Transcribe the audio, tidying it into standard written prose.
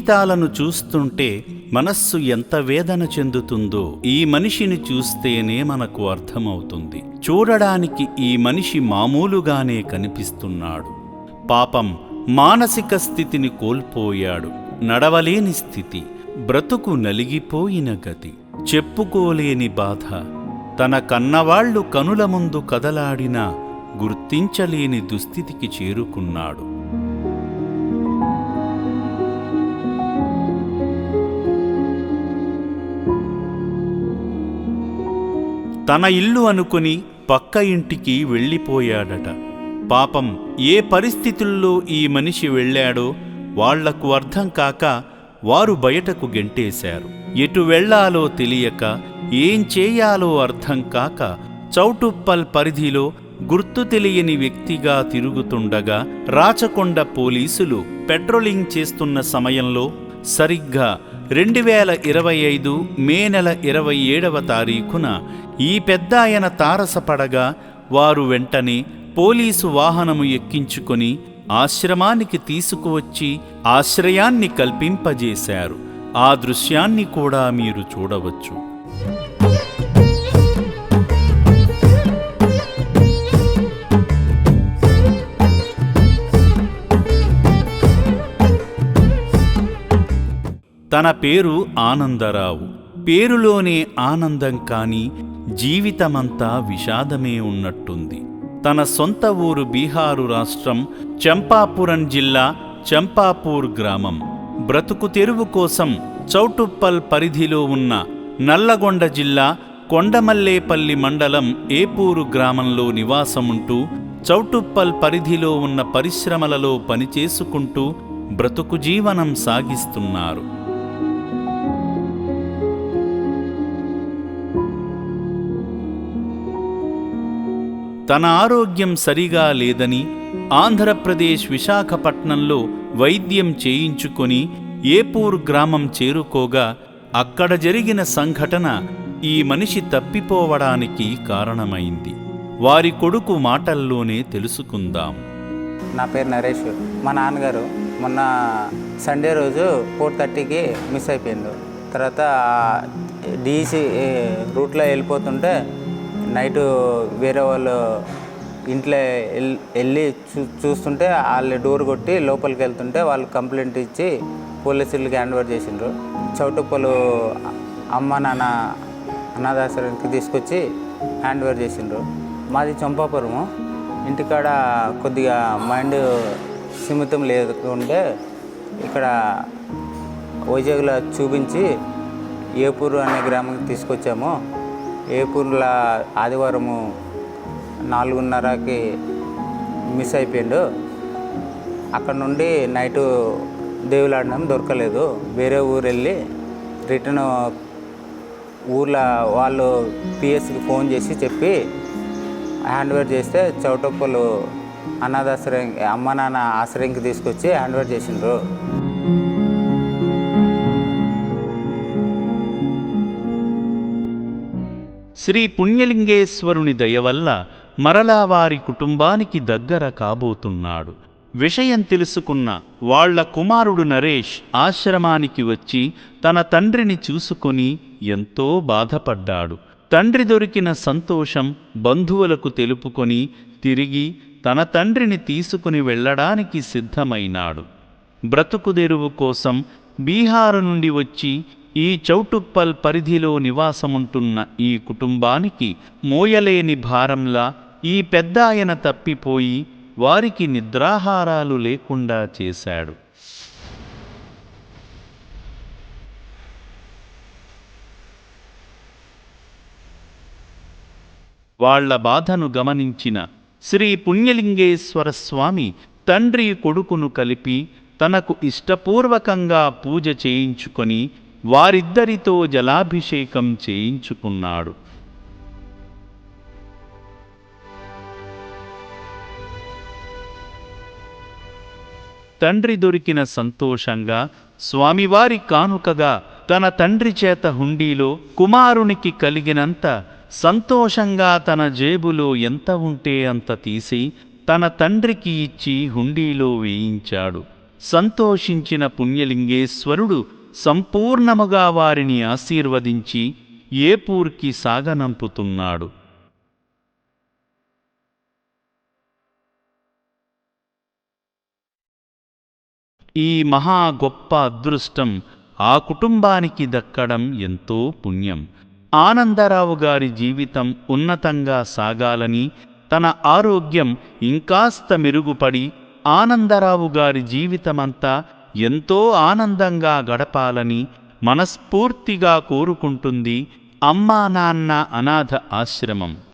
జీవితాలను చూస్తుంటే మనస్సు ఎంత వేదన చెందుతుందో ఈ మనిషిని చూస్తేనే మనకు అర్థమవుతుంది. చూడడానికి ఈ మనిషి మామూలుగానే కనిపిస్తున్నాడు. పాపం మానసిక స్థితిని కోల్పోయాడు. నడవలేని స్థితి, బ్రతుకు నలిగిపోయిన గతి, చెప్పుకోలేని బాధ. తన కన్నవాళ్లు కనుల ముందు కదలాడినా గుర్తించలేని దుస్థితికి చేరుకున్నాడు. తన ఇల్లు అనుకుని పక్క ఇంటికి వెళ్ళిపోయాడట. పాపం ఏ పరిస్థితుల్లో ఈ మనిషి వెళ్ళాడో వాళ్లకు అర్థం కాక వారు బయటకు గెంటేశారు. ఎటు వెళ్లాలో తెలియక, ఏం చేయాలో అర్థం కాక చౌటుప్పల్ పరిధిలో గుర్తు తెలియని వ్యక్తిగా తిరుగుతుండగా రాచకొండ పోలీసులు పెట్రోలింగ్ చేస్తున్న సమయంలో సరిగ్గా 2025 మే నెల 27వ తారీఖున ఈ పెద్దాయన తారసపడగా వారు వెంటనే పోలీసు వాహనము ఎక్కించుకొని ఆశ్రమానికి తీసుకువచ్చి ఆశ్రయాన్ని కల్పింపజేశారు. ఆ దృశ్యాన్ని కూడా మీరు చూడవచ్చు. తన పేరు ఆనందరావు. పేరులోనే ఆనందం కాని జీవితమంతా విషాదమే ఉన్నట్టుంది. తన సొంత ఊరు బీహారు రాష్ట్రం చంపాపురం జిల్లా చంపాపూర్ గ్రామం. బ్రతుకు తెరువు కోసం చౌటుప్పల్ పరిధిలో ఉన్న నల్లగొండ జిల్లా కొండమల్లేపల్లి మండలం ఏపూరు గ్రామంలో నివాసముంటూ చౌటుప్పల్ పరిధిలో ఉన్న పరిశ్రమలలో పనిచేసుకుంటూ బ్రతుకు జీవనం సాగిస్తున్నారు. తన ఆరోగ్యం సరిగా లేదని ఆంధ్రప్రదేశ్ విశాఖపట్నంలో వైద్యం చేయించుకొని ఏపూర్ గ్రామం చేరుకోగా అక్కడ జరిగిన సంఘటన ఈ మనిషి తప్పిపోవడానికి కారణమైంది. వారి కొడుకు మాటల్లోనే తెలుసుకుందాం. నా పేరు నరేష్. మా నాన్నగారు మొన్న సండే రోజు 4:30కి మిస్ అయిపోయిండు. తర్వాత డీసీ రూట్లో వెళ్ళిపోతుంటే నైటు వేరే వాళ్ళు ఇంట్లో వెళ్ళి చూస్తుంటే వాళ్ళు డోర్ కొట్టి లోపలికి వెళ్తుంటే వాళ్ళు కంప్లైంట్ ఇచ్చి పోలీసులకి హ్యాండ్ ఓవర్ చేసిండ్రు. చౌటుప్పలు అమ్మ నాన్న అనాథాశ్రమానికి తీసుకొచ్చి హ్యాండ్ ఓవర్ చేసిండ్రు. మాది చంపాపురము. ఇంటికాడ కొద్దిగా మైండ్ సిమితం లేకుంటే ఇక్కడ వైజాగ్లో చూపించి ఏపూరు అనే గ్రామానికి తీసుకొచ్చాము. ఏపూర్లో ఆదివారము 4:30కి మిస్ అయిపోయిండు. అక్కడ నుండి నైటు దేవులాడినాం, దొరకలేదు. వేరే ఊరు వెళ్ళి రిటర్న్ ఊర్లో వాళ్ళు పిఎస్కి ఫోన్ చేసి చెప్పి హ్యాండ్ ఓవర్ చేస్తే చౌటుప్పలు అనాథాశ్రయం అమ్మ నాన్న ఆశ్రయంకి తీసుకొచ్చి హ్యాండ్ ఓవర్ చేసిండ్రు. శ్రీ పుణ్యలింగేశ్వరుని దయవల్ల మరలా వారి కుటుంబానికి దగ్గర కాబోతున్నాడు. విషయం తెలుసుకున్న వాళ్ల కుమారుడు నరేష్ ఆశ్రమానికి వచ్చి తన తండ్రిని చూసుకొని ఎంతో బాధపడ్డాడు. తండ్రి దొరికిన సంతోషం బంధువులకు తెలుపుకొని తిరిగి తన తండ్రిని తీసుకుని వెళ్ళడానికి సిద్ధమైనాడు. బ్రతుకుదెరువు కోసం బీహారు నుండి వచ్చి ఈ చౌటుప్పల్ పరిధిలో నివాసముంటున్న ఈ కుటుంబానికి మోయలేని భారంలా ఈ పెద్దాయన తప్పిపోయి వారికి నిద్రాహారాలు లేకుండా చేశాడు. వాళ్ల బాధను గమనించిన శ్రీ పుణ్యలింగేశ్వర స్వామి తండ్రి కొడుకును కలిపి తనకు ఇష్టపూర్వకంగా పూజ చేయించుకొని వారిద్దరితో జలాభిషేకం చేయించుకున్నాడు. తండ్రి దొరికిన సంతోషంగా స్వామివారి కానుకగా తన తండ్రి చేత హుండీలో కుమారునికి కలిగినంత సంతోషంగా తన జేబులో ఎంత ఉంటే అంత తీసి తన తండ్రికి ఇచ్చి హుండీలో వేయించాడు. సంతోషించిన పుణ్యలింగేశ్వరుడు సంపూర్ణముగా వారిని ఆశీర్వదించి ఏపూర్కి సాగనంపుతున్నాడు. ఈ మహా గొప్ప అదృష్టం ఆ కుటుంబానికి దక్కడం ఎంతో పుణ్యం. ఆనందరావు గారి జీవితం ఉన్నతంగా సాగాలని, తన ఆరోగ్యం ఇంకాస్త మెరుగుపడి ఆనందరావు గారి జీవితమంతా ఎంతో ఆనందంగా గడపాలని మనస్ఫూర్తిగా కోరుకుంటుంది అమ్మా నాన్న అనాథ ఆశ్రమం.